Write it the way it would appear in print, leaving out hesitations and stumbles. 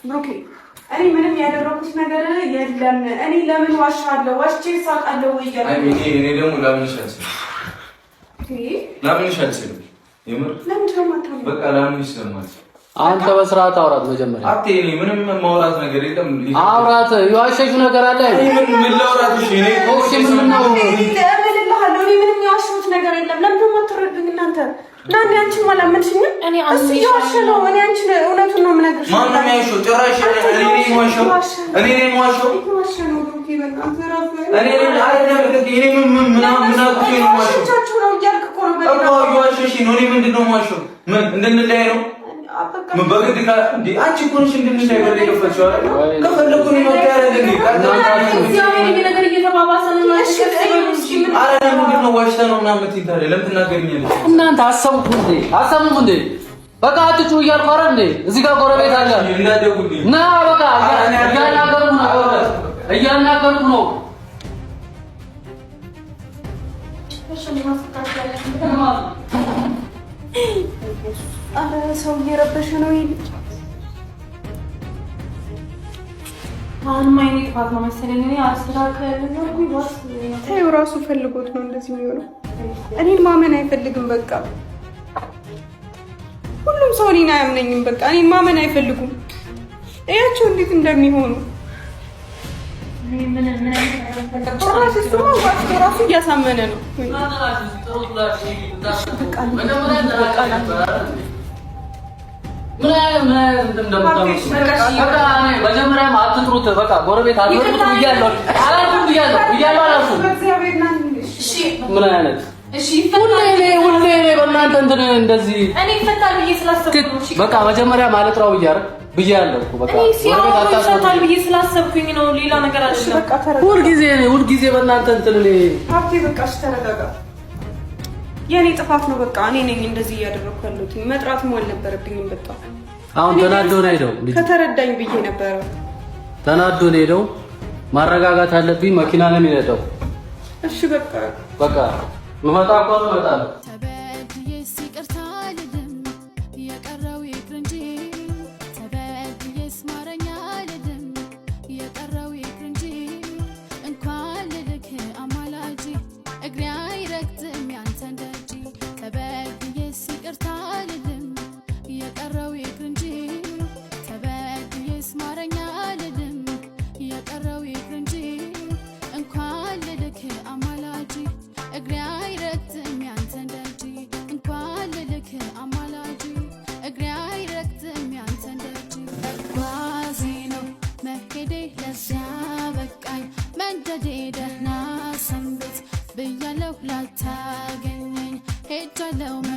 ብሩኬ እኔ ምንም ያደረኩት ነገር የለም። እኔ ለምን ዋሻለሁ? ዋሽቼ ሳቃለሁ ወይ ያለ እኔ ደግሞ ላምንሽ አልችልም። ላምንሽ አልችልም። የምር ለምን ተማታው? በቃ ላምንሽ ስለማት አንተ በስርዓት አውራት መጀመሪያ። እኔ ምንም ማውራት ነገር የለም። አውራት የዋሸሽው ነገር አለ። ምን ላውራትሽ? እኔ ምን ነው እኔ ምንም የዋሸሁት ነገር የለም። ለምን ተማትረዱኝ እናንተ? ናኒ አንቺ ማላመንሽኝ? እኔ ያዋሽ ነው። እኔ አንቺ እውነቱን ነው የምነግርሽ። ማን ነው የሚያሸው? ጭራሽ እኔ ነኝ የማዋሸው? እኔ ነኝ የማዋሸው? እኔ ምንድን ነው የማዋሸው? እንድንለያይ ነው? በግድ አንቺ እኮ ነሽ እንድንለያይ በር የከፈትሽው አይደል? ከፈለኩ ነው ያደረገኝ። ነገር እየተባባሰ ነው። ኧረ ምንድን ነው ዋሽተህ ነው ምናምን የምትይኝ ታዲያ? ለምን ትናገሪኛለሽ? እናንተ አሰቡም እንዴ? በቃ አትጩ እያልኩ አይደል እንዴ? እዚህ ጋር ጎረቤት አለ እና በቃ እያናገርኩ ነው። ኧረ ሰው እየረበሸ ነው። አሁን ማይኔ ጥፋት ነው መሰለኝ። እኔ አስተካከለ ነው ቢባስ ተይው፣ ራሱ ፈልጎት ነው እንደዚህ የሚሆነው። እኔን ማመን አይፈልግም። በቃ ሁሉም ሰው እኔን አያምነኝም። በቃ እኔን ማመን አይፈልጉም። እያቸው እንዴት እንደሚሆኑ ራሱ እያሳመነ ነው። መጀመሪያ አትጥሩት። በቃ ጎረቤት አትጥሩት ብያለሁ። ምን አይነት ሁሌ በእናንተ እንትን እንደዚህ እኔ ይፈታል ብዬ ስላሰብኩ በቃ መጀመሪያ ማለት ነው ብያለሁ እኮ በቃ ጎረቤት አታስፈታል ብዬ ስላሰብኩኝ ነው። ሌላ ነገር አይደለም። ሁልጊዜ በእናንተ እንትን እኔ ሀብቴ በቃ ተረጋጋ። የኔ ጥፋት ነው። በቃ እኔ ነኝ እንደዚህ እያደረኩ ያለሁት። መጥራትም አልነበረብኝም። በቃ አሁን ተናዶ ነው ሄደው ከተረዳኝ ብዬ ነበረ። ተናዶ ነው ሄደው። ማረጋጋት አለብኝ። መኪና ነው የሚነዳው። እሺ በቃ መጣ እኮ ነው እመጣለሁ። Hello.